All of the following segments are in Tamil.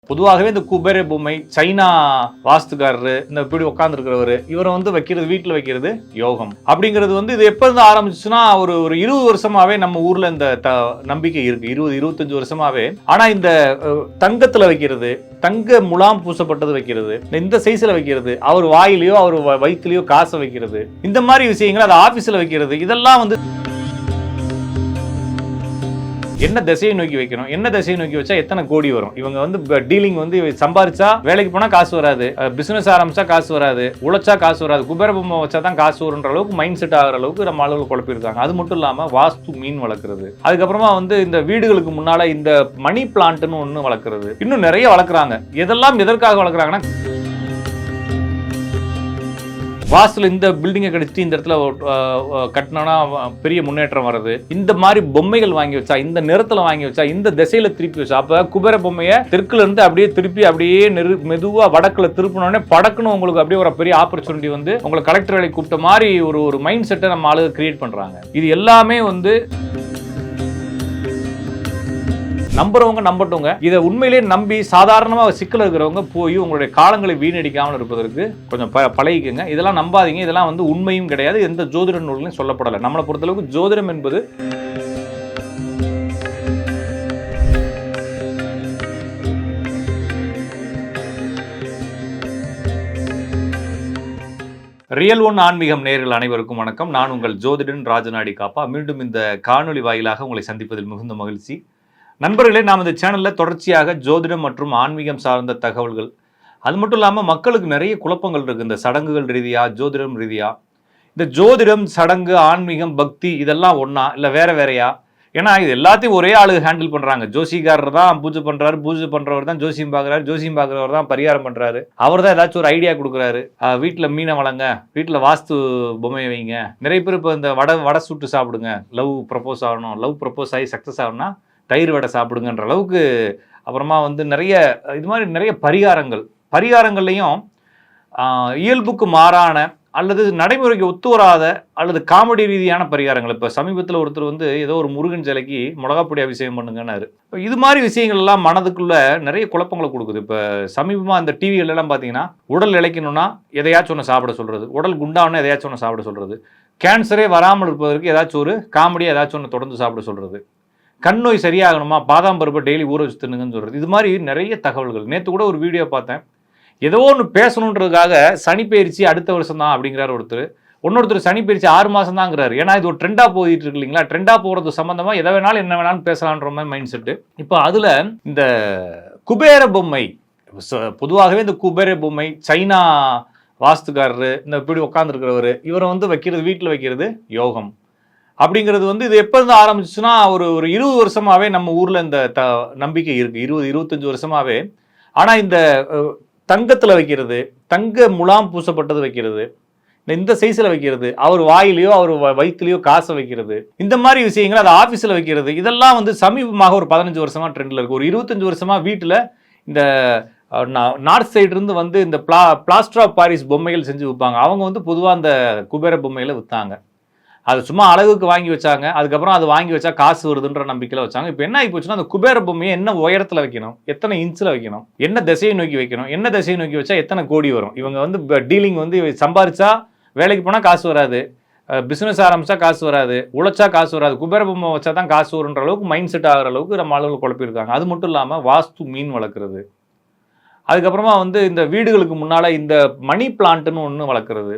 பொதுவாகவே இந்த குபேர பொம்மை சைனா வாஸ்துக்காரரு இந்த இப்படி உட்காந்துருக்கிறவரு இவரை வந்து வைக்கிறது வீட்டில் வைக்கிறது யோகம் அப்படிங்கிறது வந்து இது எப்போ இருந்து ஆரம்பிச்சுன்னா ஒரு 20 வருஷமாவே நம்ம ஊர்ல இந்த நம்பிக்கை இருக்கு. 20-25 வருஷமாவே. ஆனா இந்த தங்கத்துல வைக்கிறது, தங்க முலாம் பூசப்பட்டது வைக்கிறது, இந்த சைஸ்ல வைக்கிறது, அவர் வாயிலையோ அவர் வயிற்றுலையோ காசை வைக்கிறது, இந்த மாதிரி விஷயங்கள் அது ஆபீஸ்ல வைக்கிறது, இதெல்லாம் வந்து என்ன திசையை நோக்கி வைக்கணும், என்ன திசையை நோக்கி வச்சா எத்தனை கோடி வரும், இவங்க வந்து டீலிங் வந்து சம்பாரிச்சா வேலைக்கு போனா காசு வராது, பிசினஸ் ஆரம்பிச்சா காசு வராது, உழைச்சா காசு வராது, குபேர பொம்மை வச்சா தான் காசு வருன்ற அளவுக்கு மைண்ட் செட் ஆகிற அளவுக்கு நம்ம அளவுல குழப்பிருக்காங்க. அது மட்டும் இல்லாம வாஸ்து மீன் வளர்க்குறது, அதுக்கப்புறமா வந்து இந்த வீடுகளுக்கு முன்னால இந்த மணி பிளான்ட்னு ஒண்ணு வளர்க்குறது, இன்னும் நிறைய வளர்க்குறாங்க. எதெல்லாம் எதற்காக வளர்க்குறாங்கன்னா வாஸ்துல இந்த பில்டிங்கை கடிச்சிட்டு இந்த இடத்துல கட்டினோன்னா பெரிய முன்னேற்றம் வருது, இந்த மாதிரி பொம்மைகள் வாங்கி வச்சா, இந்த நிறத்துல வாங்கி வச்சா, இந்த திசையில திருப்பி வச்சா, அப்ப குபேர பொம்மையை தெற்குல இருந்து அப்படியே திருப்பி அப்படியே மெதுவா வடக்குல திருப்பினோடனே படக்குன்னு உங்களுக்கு அப்படியே ஒரு பெரிய ஆப்பர்ச்சுனிட்டி வந்து உங்களை கலெக்டர் வேலை கூப்பிட்ட மாதிரி ஒரு மைண்ட் செட்டை நம்ம ஆளுங்க கிரியேட் பண்றாங்க. இது எல்லாமே வந்து நம்புறவங்க நம்பட்டவங்க, இதை உண்மையிலேயே நம்பி சாதாரணமாக சிக்கல் இருக்கிறவங்க போய் உங்களுடைய காலங்களை வீணடிக்காமல் இருப்பதற்கு கொஞ்சம் பழகிக்குங்க. இதெல்லாம் நம்பாதீங்க. இதெல்லாம் வந்து உண்மையும் கிடையாது, எந்த ஜோதிட நூல்லையும் சொல்லப்படலை. நம்மளை பொறுத்தளவுக்கு ஜோதிடம் என்பது ரியல் ஒன் ஆன்மீகம் நேயர்கள் அனைவருக்கும் வணக்கம். நான் உங்கள் ஜோதிடன் ராஜநாடி காப்பா. மீண்டும் இந்த காணொலி வாயிலாக உங்களை சந்திப்பதில் மிகுந்த மகிழ்ச்சி. நண்பர்களே, நாம் இந்த சேனலில் தொடர்ச்சியாக ஜோதிடம் மற்றும் ஆன்மீகம் சார்ந்த தகவல்கள், அது மட்டும் இல்லாமல் மக்களுக்கு நிறைய குழப்பங்கள் இருக்குது இந்த சடங்குகள் ரீதியாக, ஜோதிடம் ரீதியாக. இந்த ஜோதிடம், சடங்கு, ஆன்மீகம், பக்தி இதெல்லாம் ஒன்றா இல்லை வேறு வேறையா? ஏன்னா இது எல்லாத்தையும் ஒரே ஆளு ஹேண்டில் பண்ணுறாங்க. ஜோசிகாரர் தான் பூஜை பண்ணுறாரு, பூஜை பண்ணுறவர் தான் ஜோசியம் பார்க்குறாரு, ஜோசியம் பார்க்குறவர் தான் பரிகாரம் பண்ணுறாரு, அவர் தான் ஏதாச்சும் ஒரு ஐடியா கொடுக்குறாரு. வீட்டில் மீனை வளங்க, வீட்டில் வாஸ்து பொம்மையை வைங்க. நிறைய பேர் இப்போ இந்த வடை சுட்டு சாப்பிடுங்க, லவ் ப்ரப்போஸ் ஆகணும், லவ் ப்ரப்போஸ் ஆகி சக்ஸஸ் ஆகணும்னா தயிர் வடை சாப்பிடுங்கன்ற அளவுக்கு. அப்புறமா வந்து நிறைய இது மாதிரி நிறைய பரிகாரங்கள்லையும் இயல்புக்கு மாறான அல்லது நடைமுறைக்கு ஒத்து வராத அல்லது காமெடி ரீதியான பரிகாரங்கள். இப்போ சமீபத்தில் ஒருத்தர் வந்து ஏதோ ஒரு முருகன் சிலைக்கு மிளகாப்பொடி அபிஷேகம் பண்ணுங்கன்னாரு. இது மாதிரி விஷயங்கள் எல்லாம் மனதுக்குள்ள நிறைய குழப்பங்களை கொடுக்குது. இப்போ சமீபமாக அந்த டிவிகளெல்லாம் பார்த்தீங்கன்னா உடல் இழைக்கணும்னா எதையாச்சும் ஒன்று சாப்பிட சொல்கிறது, உடல் குண்டாகணும்னா எதையாச்சும் ஒன்று சாப்பிட சொல்கிறது, கேன்சரே வராமல் இருப்பதற்கு ஏதாச்சும் ஒரு காமெடியாக ஏதாச்சும் ஒன்று தொடர்ந்து சாப்பிட சொல்கிறது, கண் நோய் சரியாகணுமா பாதாம் பருப்பை டெய்லி ஊற வச்சு தின்னுங்கன்னு சொல்கிறது. இது மாதிரி நிறைய தகவல்கள். நேற்று கூட ஒரு வீடியோ பார்த்தேன். ஏதோ ஒன்று பேசணுன்றதுக்காக சனி பயிற்சி அடுத்த வருஷம் தான் அப்படிங்கிறார் ஒருத்தர். இன்னொருத்தர் சனி பயிற்சி 6 மாதம் தாங்கிறாரு. ஏன்னா இது ஒரு ட்ரெண்டாக போயிட்டு இருக்கு இல்லைங்களா? ட்ரெண்டாக போகிறது சம்மந்தமாக எதை வேணாலும் என்ன வேணாலும் பேசலான்ற மாதிரி மைண்ட் செட்டு. இப்போ அதில் இந்த குபேர பொம்மை, பொதுவாகவே இந்த குபேர பொம்மை சைனா வாஸ்துக்காரரு இந்த இப்படி உட்காந்துருக்கிறவர் இவரை வந்து வைக்கிறது வீட்டில் வைக்கிறது யோகம் அப்படிங்கிறது வந்து இது எப்போ இருந்து ஆரம்பிச்சுன்னா ஒரு 20 வருஷமாவே நம்ம ஊர்ல இந்த நம்பிக்கை இருக்கு. 20-25 வருஷமாவே. ஆனா இந்த தங்கத்துல வைக்கிறது, தங்க முலாம் பூசப்பட்டது வைக்கிறது, இந்த சைஸ்ல வைக்கிறது, அவர் வாயிலையோ அவர் வயிற்றுலையோ காசை வைக்கிறது, இந்த மாதிரி விஷயங்கள் அது ஆபீஸ்ல வைக்கிறது, இதெல்லாம் வந்து சமீபமாக ஒரு 15 வருஷமா ட்ரெண்ட்ல இருக்கு. ஒரு 25 வருஷமா வீட்டுல இந்த நார்த் சைடு இருந்து வந்து இந்த பிளாஸ்டர் ஆஃப் பாரிஸ் பொம்மைகள் செஞ்சு விற்பாங்க. அவங்க வந்து பொதுவாக அந்த குபேர பொம்மைகளை விற்றாங்க. அது சும்மா அழகுக்கு வாங்கி வச்சாங்க. அதுக்கப்புறம் அது வாங்கி வச்சா காசு வருதுன்ற நம்பிக்கையில் வச்சாங்க. இப்போ என்ன ஆகி போச்சுன்னா அந்த குபேர பொம்மையை என்ன உயரத்தில் வைக்கணும், எத்தனை இன்ச்சில் வைக்கணும், என்ன திசையை நோக்கி வைக்கணும், என்ன திசையை நோக்கி வச்சா எத்தனை கோடி வரும், இவங்க வந்து டீலிங் வந்து சம்பாரிச்சா வேலைக்கு போனால் காசு வராது, பிஸ்னஸ் ஆரம்பிச்சா காசு வராது, உழைச்சா காசு வராது, குபேர பொம்மை வச்சா தான் காசு வருன்ற அளவுக்கு மைண்ட் செட் ஆகிற அளவுக்கு நம்ம அளவில் குழப்பிருக்காங்க. அது மட்டும் இல்லாமல் வாஸ்து மீன் வளர்க்குறது, அதுக்கப்புறமா வந்து இந்த வீடுகளுக்கு முன்னால் இந்த மணி பிளான்ட்னு ஒன்று வளர்க்குறது,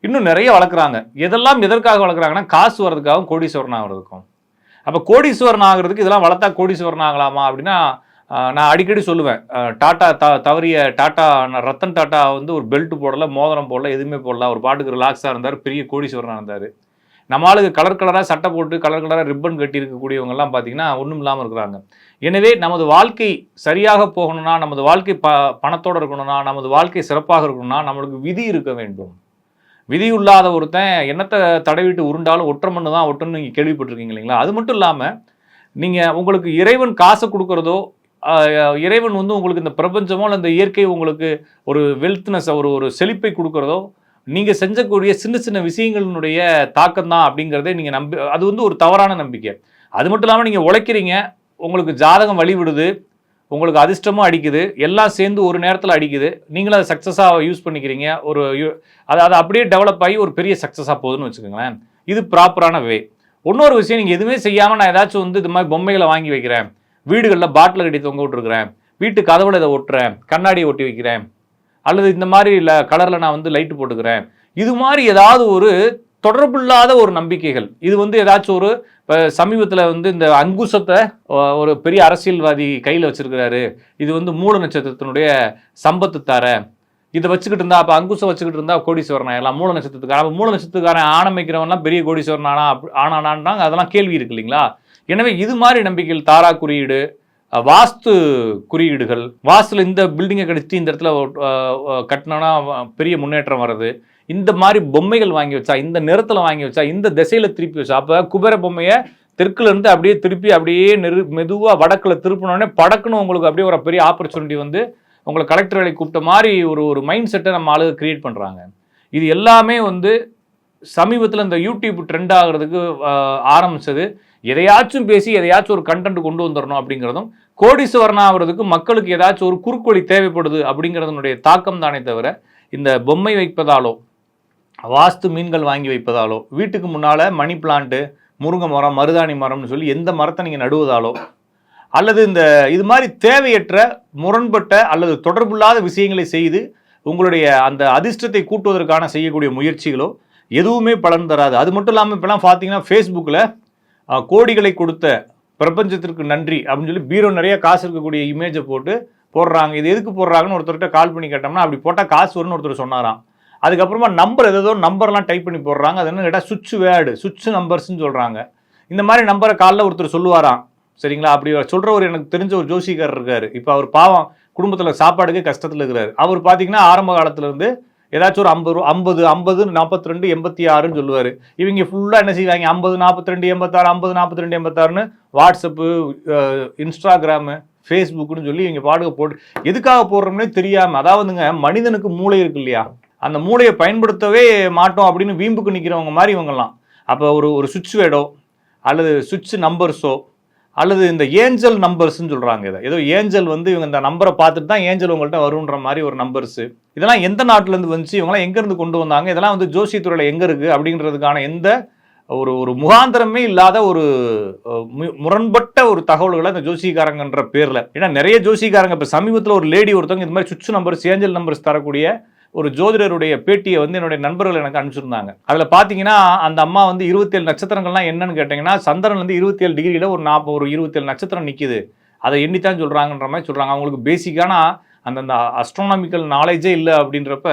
இன்னும் நிறைய வளர்க்குறாங்க. எதெல்லாம் எதற்காக வளர்க்குறாங்கன்னா காசு வர்றதுக்காகவும் கோடீஸ்வரன் ஆகிறதுக்கும். அப்போ கோடீஸ்வரன் ஆகிறதுக்கு இதெல்லாம் வளர்த்தா கோடீஸ்வரன் ஆகலாமா அப்படின்னா நான் அடிக்கடி சொல்லுவேன். டாட்டா தவறிய டாட்டா ரத்தன் டாட்டா வந்து ஒரு பெல்ட் போடல, மோதிரம் போடல, எதுவுமே போடல, ஒரு பாட்டுக்கு ரிலாக்ஸாக இருந்தார், பெரிய கோடீஸ்வரனாக இருந்தார். நம்ம ஆளுக்கு கலர் கலராக சட்டை போட்டு கலர் கலராக ரிப்பன் கட்டி இருக்கக்கூடியவங்கெல்லாம் பார்த்தீங்கன்னா ஒன்றும் இல்லாமல் இருக்கிறாங்க. எனவே நமது வாழ்க்கை சரியாக போகணும்னா, நமது வாழ்க்கை பணத்தோடு இருக்கணும்னா, நமது வாழ்க்கை சிறப்பாக இருக்கணும்னா நம்மளுக்கு விதி இருக்க வேண்டும். விதி இல்லாத ஒருத்தன் என்னத்தை தடவிட்டு உருண்டாலும் ஒற்றை மண்ணு தான் ஒட்டுன்னு நீங்கள் கேள்விப்பட்டிருக்கீங்க இல்லைங்களா? அது மட்டும் இல்லாமல் நீங்கள் உங்களுக்கு இறைவன் காசை கொடுக்குறதோ, இறைவன் வந்து உங்களுக்கு இந்த பிரபஞ்சமோ இல்லை இந்த இயற்கை உங்களுக்கு ஒரு வெல்த்னஸ் ஒரு செழிப்பை கொடுக்குறதோ நீங்கள் செஞ்சக்கூடிய சின்ன சின்ன விஷயங்களினுடைய தாக்கம் தான் அப்படிங்கிறதே நீங்கள் அது வந்து ஒரு தவறான நம்பிக்கை. அது மட்டும் இல்லாமல் நீங்கள் உழைக்கிறீங்க, உங்களுக்கு ஜாதகம் வழி விடுது, உங்களுக்கு அதிர்ஷ்டமும் அடிக்குது, எல்லாம் சேர்ந்து ஒரு நேரத்தில் அடிக்குது, நீங்களும் அதை சக்ஸஸாக யூஸ் பண்ணிக்கிறீங்க, அது அப்படியே டெவலப் ஆகி ஒரு பெரிய சக்ஸஸாக போகுதுன்னு வச்சுக்கோங்களேன். இது ப்ராப்பரான வே. இன்னொரு விஷயம், நீங்கள் எதுவுமே செய்யாமல் நான் ஏதாச்சும் வந்து இது மாதிரி பொம்மைகளை வாங்கி வைக்கிறேன், வீடுகளில் பாட்டில் கட்டி தொங்க விட்டுருக்கிறேன், வீட்டு கதவுல இதை ஒட்டுறேன், கண்ணாடியை ஒட்டி வைக்கிறேன், அல்லது இந்த மாதிரி இல்லை கலரில் நான் வந்து லைட்டு போட்டுக்கிறேன், இது மாதிரி ஏதாவது ஒரு தொடர்பில்லாத ஒரு நம்பிக்கைகள். இது வந்து ஏதாச்சும் ஒரு சமீபத்தில் வந்து இந்த அங்குசத்தை ஒரு பெரிய அரசியல்வாதி கையில் வச்சிருக்கிறாரு, இது வந்து மூல நட்சத்திரத்தினுடைய சம்பத்து தார, இதை வச்சுக்கிட்டு இருந்தா, அப்போ அங்குசம் வச்சுக்கிட்டு இருந்தா கோடீஸ்வரன் ஆகலாம். மூல நட்சத்திரத்துக்கான மூல நட்சத்திரத்துக்காரன் ஆணமைக்கிறவன்லாம் பெரிய கோடீஸ்வரன் ஆனானான்றாங்க. அதெல்லாம் கேள்வி இருக்கு இல்லைங்களா? எனவே இது மாதிரி நம்பிக்கைகள், தாரா குறியீடு, வாஸ்து குறியீடுகள், வாஸ்துல இந்த பில்டிங்கை கடிச்சிட்டு இந்த இடத்துல கட்டினோன்னா பெரிய முன்னேற்றம் வர்றது, இந்த மாதிரி பொம்மைகள் வாங்கி வச்சா, இந்த நிறத்தில் வாங்கி வச்சா, இந்த திசையில் திருப்பி வச்சா, அப்போ குபேர பொம்மையை தெற்குல இருந்து அப்படியே திருப்பி அப்படியே மெதுவாக வடக்கில் திருப்பினோடனே படக்குன்னு உங்களுக்கு அப்படியே ஒரு பெரிய ஆப்பர்ச்சுனிட்டி வந்து உங்களை கலெக்டர் வேலைக்கு கூப்பிட்ட மாதிரி ஒரு மைண்ட் செட்டை நம்ம ஆளுங்க கிரியேட் பண்ணுறாங்க. இது எல்லாமே வந்து சமீபத்தில் இந்த யூடியூப் ட்ரெண்ட் ஆகிறதுக்கு ஆரம்பிச்சது. எதையாச்சும் பேசி எதையாச்சும் ஒரு கண்டென்ட் கொண்டு வந்துடணும் அப்படிங்கிறதும், கோடீஸ்வரன் ஆகிறதுக்கு மக்களுக்கு ஏதாச்சும் ஒரு குறுக்கொழி தேவைப்படுது அப்படிங்கிறதுனுடைய தாக்கம் தானே தவிர, இந்த பொம்மை வைப்பதாலோ, வாஸ்து மீன்கள் வாங்கி வைப்பதாலோ, வீட்டுக்கு முன்னால் மணி பிளான்ட்டு, முருங்கை மரம், மருதாணி மரம்னு சொல்லி எந்த மரத்தை நீங்கள் நடுவதாலோ, அல்லது இது மாதிரி தேவையற்ற முரண்பட்ட அல்லது தொடர்பில்லாத விஷயங்களை செய்து உங்களுடைய அந்த அதிர்ஷ்டத்தை கூட்டுவதற்கான செய்யக்கூடிய முயற்சிகளோ எதுவுமே பலன் தராது. அது மட்டும் இல்லாமல் இப்போலாம் பார்த்தீங்கன்னா ஃபேஸ்புக்கில் கோடிகளை கொடுத்த பிரபஞ்சத்திற்கு நன்றி அப்படின்னு சொல்லி பீரோ நிறைய காசு இருக்கக்கூடிய இமேஜை போடுறாங்க. இது எதுக்கு போடுறாங்கன்னு ஒருத்தர்கிட்ட கால் பண்ணி கேட்டோம்னா, அப்படி போட்டால் காசு வரும்னு ஒருத்தர் சொன்னாராம். அதுக்கப்புறமா நம்பர் ஏதோ நம்பர்லாம் டைப் பண்ணி போடுறாங்க. அது என்ன கேட்டால் சுவிட்ச் நம்பர்ஸ்ன்னு சொல்கிறாங்க. இந்த மாதிரி நம்பரை காலில் ஒருத்தர் சொல்லுவாராம். சரிங்களா? அப்படி சொல்கிற ஒரு எனக்கு தெரிஞ்ச ஒரு ஜோசிக்காரர் இருக்கார். இப்போ அவர் பாவம் குடும்பத்தில் சாப்பாடுக்கு கஷ்டத்தில் இருக்கிறார். அவர் பார்த்தீங்கன்னா ஆரம்ப காலத்துலேருந்து ஏதாச்சும் ஒரு 50 42 86ன்னு சொல்லுவார். இவங்க ஃபுல்லாக என்ன செய்வாங்க, 50 42 86 50 42 86ன்னு வாட்ஸ்அப்பு, இன்ஸ்டாகிராமு, ஃபேஸ்புக்குன்னு சொல்லி இவங்க பாடுக போட்டு எதுக்காக போடுறோம்னே தெரியாமல், அதாவதுங்க மனிதனுக்கு மூளை இருக்கு இல்லையா, அந்த மூளையை பயன்படுத்தவே மாட்டோம் அப்படின்னு வீம்புக்கு நிற்கிறவங்க மாதிரி இவங்கெல்லாம். அப்போ ஒரு சுவிட்ச் வேர்டோ அல்லது சுவிட்ச் நம்பர்ஸோ அல்லது இந்த ஏஞ்சல் நம்பர்ஸ்ன்னு சொல்கிறாங்க. ஏதோ ஏஞ்சல் வந்து இவங்க இந்த நம்பரை பார்த்துட்டு தான் ஏஞ்சல் உங்கள்கிட்ட வருன்ற மாதிரி ஒரு நம்பர்ஸு. இதெல்லாம் எந்த நாட்டிலேருந்து வந்துச்சு, இவங்களாம் எங்கேருந்து கொண்டு வந்தாங்க, இதெல்லாம் வந்து ஜோசியத்துறையில் எங்கே இருக்குது அப்படின்றதுக்கான எந்த ஒரு முகாந்திரமே இல்லாத ஒரு முரண்பட்ட ஒரு தகவல்களை இந்த ஜோசிக்காரங்கன்ற பேரில். ஏன்னா நிறைய ஜோசிக்காரங்க இப்போ சமீபத்தில் ஒரு லேடி ஒருத்தவங்க இந்த மாதிரி சுவிட்ச் நம்பர்ஸ், ஏஞ்சல் நம்பர்ஸ் தரக்கூடிய ஒரு ஜோதிடருடைய பேட்டியை வந்து என்னுடைய நண்பர்கள் எனக்கு அனுப்பிச்சிருந்தாங்க. அதில் பார்த்தீங்கன்னா அந்த அம்மா வந்து 27 நட்சத்திரங்கள்லாம் என்னன்னு கேட்டிங்கன்னா, சந்திரன் வந்து 27 டிகிரியில் ஒரு 27 நட்சத்திரம் நிற்கிது, அதை எண்ணித்தான் சொல்கிறாங்கன்ற மாதிரி சொல்கிறாங்க. அவங்களுக்கு பேசிக்கான அந்த அஸ்ட்ரானமிக்கல் நாலேஜே இல்லை. அப்படின்றப்ப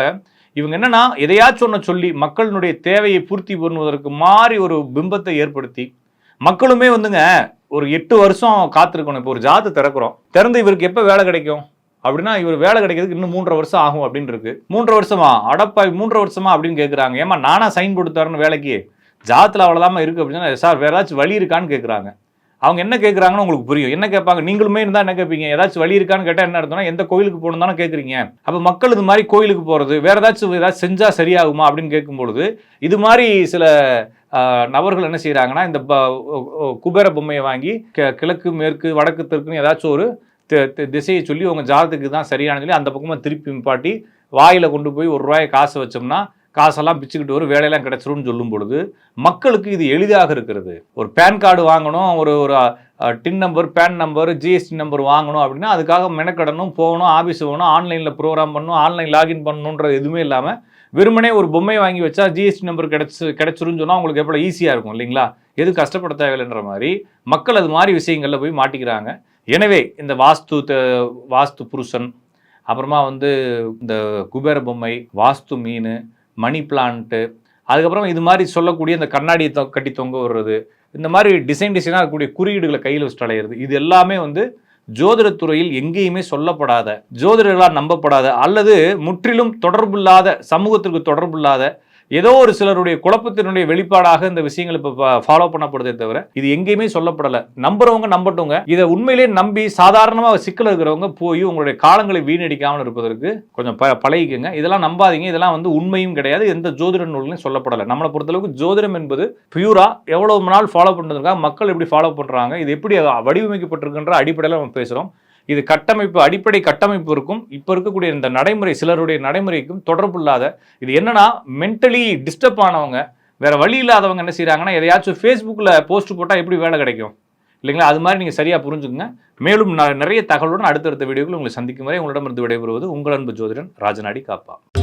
இவங்க என்னன்னா எதையாச்சும் ஒன்று சொல்லி மக்களினுடைய தேவையை பூர்த்தி பண்ணுவதற்கு மாதிரி ஒரு பிம்பத்தை ஏற்படுத்தி, மக்களுமே வந்துங்க ஒரு 8 வருஷம் காத்திருக்கணும். இப்போ ஒரு ஜாதகத்தை திறக்கிறோம், திறந்து இவருக்கு எப்போ வேலை கிடைக்கும் அப்படின்னா, இவர் வேலை கிடைக்கிறதுக்கு இன்னும் 3.5 வருஷம் ஆகும் அப்படின்னு இருக்கு. 3.5 வருஷமா அடப்பா 3.5 வருஷமா அப்படின்னு கேட்குறாங்க. ஏமா நானா சைன் கொடுத்தாருன்னு வேலைக்கு, ஜாதத்தில் அவ்வளோதாம இருக்குது அப்படின்னா, சார் வேற ஏதாச்சும் வழி இருக்கான்னு கேட்குறாங்க. அவங்க என்ன கேட்குறாங்கன்னு உங்களுக்கு புரியும். என்ன கேட்பாங்க, நீங்களுமே இருந்தால் என்ன கேட்பீங்க, ஏதாச்சும் வழி இருக்கான்னு கேட்டால் என்ன அர்த்தம்னா, எந்த கோயிலுக்கு போகணும் தானே கேட்குறீங்க. அப்போ மக்கள் இது மாதிரி கோயிலுக்கு போகிறது, வேற ஏதாச்சும் செஞ்சால் சரியாகுமா அப்படின்னு கேட்கும்பொழுது, இது மாதிரி சில நபர்கள் என்ன செய்கிறாங்கன்னா, இந்த குபேர பொம்மையை வாங்கி கிழக்கு மேற்கு வடக்கு தெற்குன்னு ஏதாச்சும் ஒரு திசையை சொல்லி உங்கள் ஜாதத்துக்கு தான் சரியானது சொல்லி அந்த பக்கமாக திருப்பி பாட்டி வாயில் கொண்டு போய் ₹1 காசு வச்சோம்னா காசெல்லாம் பிச்சுக்கிட்டு வரும், வேலையெல்லாம் கிடைச்சிரும்னு சொல்லும் பொழுது மக்களுக்கு இது எளிதாக இருக்கிறது. ஒரு பேன் கார்டு வாங்கணும், ஒரு TIN number, PAN number, GST number வாங்கணும் அப்படின்னா அதுக்காக மெனக்கடணும், போகணும், ஆஃபீஸ் போகணும், ஆன்லைனில் ப்ரோக்ராம் பண்ணணும், ஆன்லைன் லாகின் பண்ணணுன்றது எதுவுமே இல்லாமல் வெறுமனே ஒரு பொம்மை வாங்கி வச்சா ஜிஎஸ்டி நம்பர் கிடைச்சிருன்னு சொன்னால் உங்களுக்கு எவ்வளோ ஈஸியாக இருக்கும் இல்லைங்களா? எது கஷ்டப்பட தேவையில்லைன்ற மாதிரி மக்கள் அது மாதிரி விஷயங்களில் போய் மாட்டிக்கிறாங்க. எனவே இந்த வாஸ்து புருஷன், அப்புறமா வந்து இந்த குபேர பொம்மை, வாஸ்து மீன், மணி பிளான்ட்டு, அதுக்கப்புறம் இது மாதிரி சொல்லக்கூடிய இந்த கண்ணாடியை கட்டி தொங்க விடுறது, இந்த மாதிரி டிசைனாக இருக்கக்கூடிய குறியீடுகளை கையில் வச்சுட்டு அலையிறது, இது எல்லாமே வந்து ஜோதிடத்துறையில் எங்கேயுமே சொல்லப்படாத, ஜோதிடர்களால் நம்பப்படாத, அல்லது முற்றிலும் தொடர்பில்லாத, சமூகத்திற்கு தொடர்பில்லாத ஏதோ ஒரு சிலருடைய குழப்பத்தினுடைய வெளிப்பாடாக இந்த விஷயங்கள் இப்போ ஃபாலோ பண்ணப்படுதே தவிர இது எங்கேயுமே சொல்லப்படலை. நம்புறவங்க நம்பட்டுங்க. இதை உண்மையிலே நம்பி சாதாரணமாக சிக்கல் இருக்கிறவங்க போய் உங்களுடைய காலங்களை வீணடிக்காமல் இருப்பதற்கு கொஞ்சம் பழகிக்கங்க. இதெல்லாம் நம்பாதீங்க. இதெல்லாம் வந்து உண்மையும் கிடையாது, எந்த ஜோதிட நூல்லையும் சொல்லப்படலை. நம்மளை பொறுத்தளவுக்கு ஜோதிடம் என்பது பியூரா எவ்வளவு நாள் ஃபாலோ பண்ணுறதுக்காக மக்கள் எப்படி ஃபாலோ பண்ணுறாங்க, இது எப்படி வடிவமைக்கப்பட்டிருக்குன்ற அடிப்படையில் நம்ம பேசுகிறோம். இது கட்டமைப்பு, அடிப்படை கட்டமைப்பு இருக்கும். இப்போ இருக்கக்கூடிய இந்த நடைமுறை, சிலருடைய நடைமுறைக்கும் தொடர்பு இல்லாத, இது என்னன்னா மென்டலி டிஸ்டர்ப் ஆனவங்க, வேற வழி இல்லாதவங்க என்ன செய்யறாங்கன்னா, எதையாச்சும் ஃபேஸ்புக்கில் போஸ்ட் போட்டால் எப்படி வேலை கிடைக்கும் இல்லைங்களா? அது மாதிரி நீங்கள் சரியாக புரிஞ்சுக்குங்க. மேலும் நிறைய தகவலுடன் அடுத்தடுத்த வீடியோக்கள் உங்களை சந்திக்கும் வரை உங்களிடமிருந்து விடைபெறுவது உங்கள் அன்பு ஜோதிடன் ராஜநாடி காப்பா.